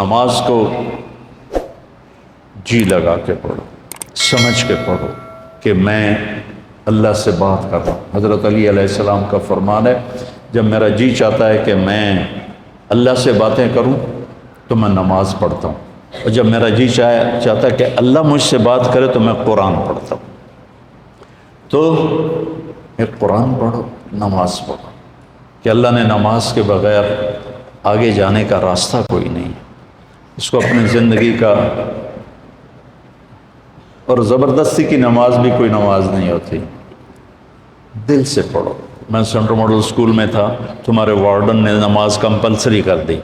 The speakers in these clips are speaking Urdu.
نماز کو جی لگا کے پڑھو، سمجھ کے پڑھو کہ میں اللہ سے بات کر رہا ہوں۔ حضرت علی علیہ السلام کا فرمان ہے، جب میرا جی چاہتا ہے کہ میں اللہ سے باتیں کروں تو میں نماز پڑھتا ہوں، اور جب میرا جی چاہتا ہے کہ اللہ مجھ سے بات کرے تو میں قرآن پڑھتا ہوں۔ تو ایک قرآن پڑھو، نماز پڑھو، کہ اللہ نے نماز کے بغیر آگے جانے کا راستہ کوئی نہیں، اس کو اپنی زندگی کا، اور زبردستی کی نماز بھی کوئی نماز نہیں ہوتی، دل سے پڑھو۔ میں سینٹرل ماڈل اسکول میں تھا، تمہارے وارڈن نے نماز کمپلسری کر دی،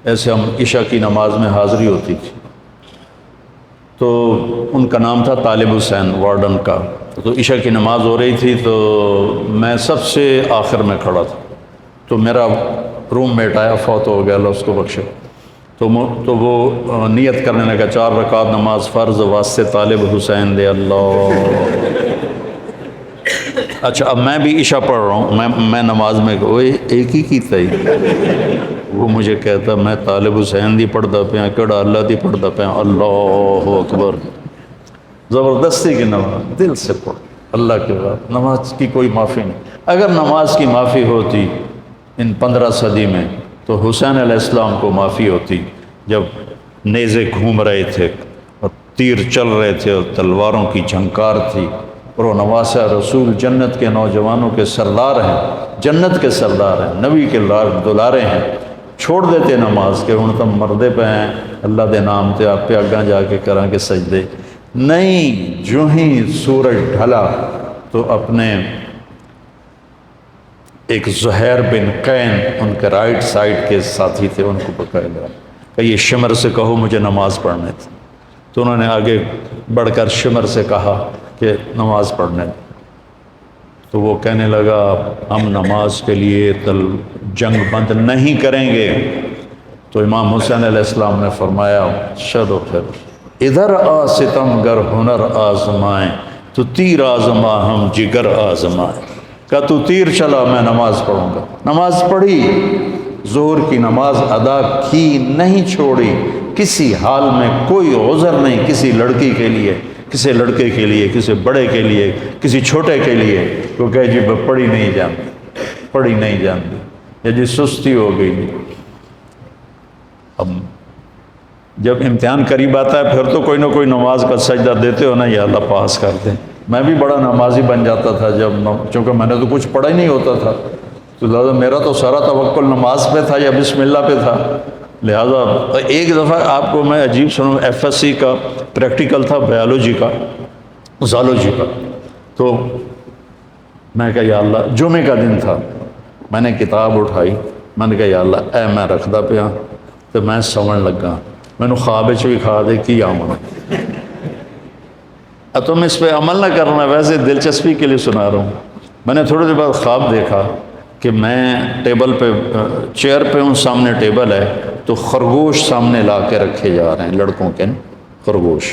ایسے ہم عشاء کی نماز میں حاضری ہوتی تھی، تو ان کا نام تھا طالب حسین وارڈن کا۔ تو عشاء کی نماز ہو رہی تھی تو میں سب سے آخر میں کھڑا تھا، تو میرا روم میٹ آیا، فوت ہو گیا، اللہ اس کو بخشے، تو وہ نیت کرنے لگا 4 رکعت نماز فرض واسطے طالب حسین دے اللہ۔ اچھا اب میں بھی عشاء پڑھ رہا ہوں، میں نماز میں ایک ہی کی تھی، وہ مجھے کہتا میں طالب حسین دی پڑھتا پیا، کیڑا اللہ دی پڑھتا پیا، اللہ اکبر۔ زبردستی کی نماز دل سے پڑھ، اللہ کے بعد نماز کی کوئی معافی نہیں۔ اگر نماز کی معافی ہوتی ان 15 صدی میں تو حسین علیہ السلام کو معافی ہوتی، جب نیزے گھوم رہے تھے اور تیر چل رہے تھے اور تلواروں کی جھنکار تھی، اور وہ نواسہ رسول جنت کے نوجوانوں کے سردار ہیں، جنت کے سردار ہیں، نبی کے دلارے ہیں، چھوڑ دیتے نماز کہ ہن تم مردے پہ ہیں، اللہ دے نام تے آپ پہ اگاں جا کے کریں گے سجدے۔ نہیں، جو ہی سورج ڈھلا تو اپنے ایک زہیر بن قین ان کے رائٹ سائڈ کے ساتھی تھے، ان کو پکڑ لیا کہ یہ شمر سے کہو مجھے نماز پڑھنے تھی، تو انہوں نے آگے بڑھ کر شمر سے کہا کہ نماز پڑھنے، تو وہ کہنے لگا ہم نماز کے لیے جنگ بند نہیں کریں گے۔ تو امام حسین علیہ السلام نے فرمایا شدو پھر ادھر آ ستم گر ہنر آزمائیں، تو تیر آزما ہم جگر آزمائیں، کہ تو تیر چلا میں نماز پڑھوں گا۔ نماز پڑھی، ظہر کی نماز ادا کی، نہیں چھوڑی، کسی حال میں کوئی عذر نہیں کسی لڑکی کے لیے، کسی لڑکے کے لیے، کسی بڑے کے لیے، کسی چھوٹے کے لیے، تو کہ جی پڑھی نہیں جانتی، پڑھی نہیں جانتی، یا جی سستی ہو گئی۔ اب جب امتحان قریب آتا ہے پھر تو کوئی نہ کوئی نماز کا سجدہ دیتے ہو نا، یا اللہ پاس کر دیں۔ میں بھی بڑا نمازی بن جاتا تھا جب، چونکہ میں نے تو کچھ پڑھا ہی نہیں ہوتا تھا، تو لہٰذا میرا تو سارا توکل نماز پہ تھا یا بسم اللہ پہ تھا۔ لہٰذا ایک دفعہ آپ کو میں عجیب سنوں، FSC کا پریکٹیکل تھا بایولوجی کا، زالوجی کا، تو میں کہا یا اللہ، جمعے کا دن تھا، میں نے کتاب اٹھائی، میں نے کہا یا اللہ اے میں رکھدا پیا تو میں سمجھ لگا، میں نے خواب بھی کھا دے کی آمن، اب تم اس پہ عمل نہ کرنا، ویسے دلچسپی کے لیے سنا رہا ہوں۔ میں نے تھوڑی دیر بعد خواب دیکھا کہ میں ٹیبل پہ، چیئر پہ ہوں، سامنے ٹیبل ہے، تو خرگوش سامنے لا کے رکھے جا رہے ہیں، لڑکوں کے خرگوش۔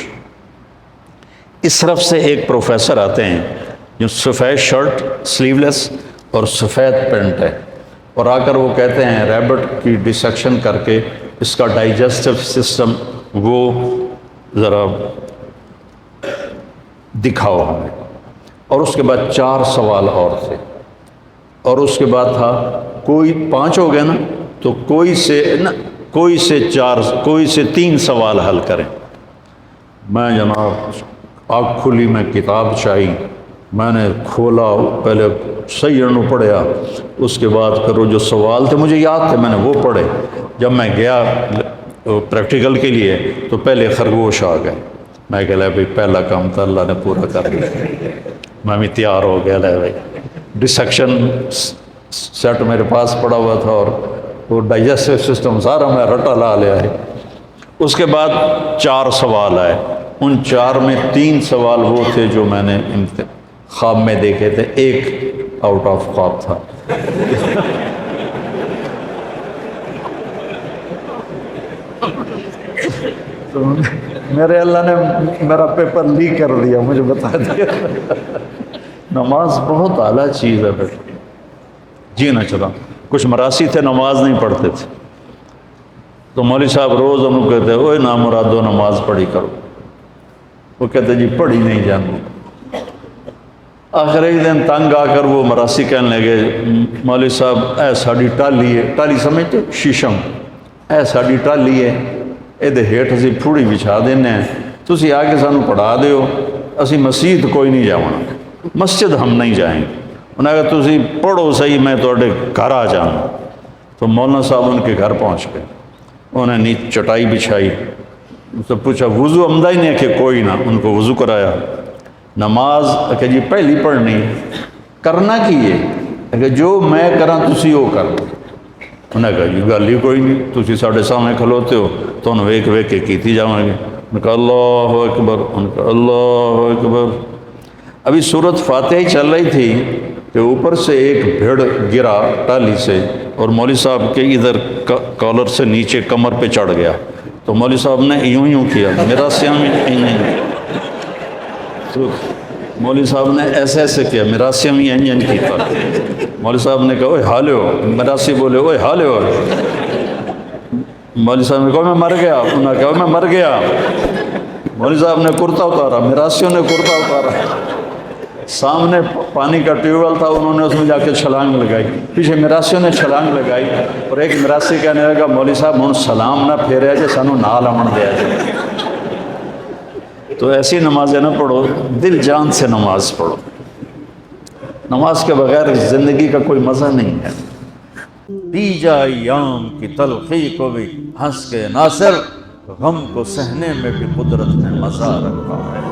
اس طرف سے ایک پروفیسر آتے ہیں جو سفید شرٹ سلیو لیس اور سفید پینٹ ہے، اور آ کر وہ کہتے ہیں ریبٹ کی ڈسیکشن کر کے اس کا ڈائجسٹو سسٹم وہ ذرا دکھاؤ ہمیں، اور اس کے بعد 4 سوال اور تھے، اور اس کے بعد تھا کوئی 5 ہو گئے نا، تو کوئی سے 3 سوال حل کریں۔ میں جناب آنکھ کھلی، میں کتاب چاہی، میں نے کھولا، پہلے صحیح انو پڑھیا، اس کے بعد پھر وہ جو سوال تھے مجھے یاد تھے میں نے وہ پڑھے۔ جب میں گیا پریکٹیکل کے لیے تو پہلے خرگوش آ گئے، میں کہہ لیا بھائی پہلا کام تو اللہ نے پورا کر دیا، میں بھی تیار ہو گیا، لے بھائی ڈسیکشن سیٹ میرے پاس پڑا ہوا تھا اور وہ ڈائجسٹو سسٹم سارا میں رٹا لا لیا ہے۔ اس کے بعد 4 سوال آئے، ان 4 میں 3 سوال وہ تھے جو میں نے خواب میں دیکھے تھے، 1 آؤٹ آف خواب تھا۔ تو میرے اللہ نے میرا پیپر لیک کر دیا، مجھے بتا دیا۔ نماز بہت اعلیٰ چیز ہے بیٹا، جی نہ چلا۔ کچھ مراسی تھے نماز نہیں پڑھتے تھے، تو مولوی صاحب روز انہوں کہتے اوے نامرادو نماز پڑھی کرو، وہ کہتے جی پڑھی نہیں جانتی۔ آخر ایک دن تنگ آ کر وہ مراسی کہنے لگے مولوی صاحب اے ساڑی ٹالی ہے، ٹالی سمجھتے شیشم، اے ساڑی ٹالی ہے یہ ہیٹ اسی پھوڑی بچھا دینے ہیں، تسی آ کے سانو پڑھا دیو، اسی مسجد کوئی نہیں جاؤں، مسجد ہم نہیں جائیں گے۔ انہوں نے کہا تسی پڑھو صحیح، میں توڑے گھر آ جانا۔ تو مولانا صاحب ان کے گھر پہنچ گئے، انہوں نے نیچ چٹائی بچھائی، ان سے پوچھا وضو عمدہ ہی نہیں کہ کوئی نہ، ان کو وضو کرایا۔ نماز کہ جی پہلی پڑھنی کرنا کی ہے کہ جو میں کراں تسی وہ کر لو۔ انہوں نے کہا جی گل ہی کوئی نہیں، تسی ساڑھے سامنے کھلوتے ہو تو انہوں ویک ویک کے کیتی جاؤں گے۔ انہوں نے کہا اللہ اکبر، انہوں نے کہا اللہ اکبر۔ ابھی سورت فاتحہ چل رہی تھی کہ اوپر سے ایک بھیڑ گرا ٹالی سے اور مولوی صاحب کے ادھر کالر سے نیچے کمر پہ چڑھ گیا، تو مولوی صاحب نے یوں کیا، میرا سیام تو مولوی صاحب نے ایسے کیا، میرا سیام کیتا۔ مولوی صاحب نے کہا اوے حالے ہو، میراسی بولے اوے حالے ہو۔ مولوی صاحب نے کہا میں مر گیا، انہوں نے کہا میں مر گیا۔ مولوی صاحب نے کرتا اتارا، میراسیوں نے کرتا اتارا، سامنے پانی کا ٹیوب ویل تھا، انہوں نے اس میں جا کے چھلانگ لگائی، پیچھے میراسیوں نے چھلانگ لگائی، اور ایک میراسی کہنے لگا مولوی صاحب ہن سلام نہ پھیریا جے سانو نال آمن دیا جائے۔ تو ایسی نمازیں نہ پڑھو، دل جان سے نماز پڑھو، نماز کے بغیر زندگی کا کوئی مزہ نہیں ہے۔ پی جا ایام کی تلخی کو بھی ہنس کے ناصر، غم کو سہنے میں بھی قدرت نے مزہ رکھا ہے۔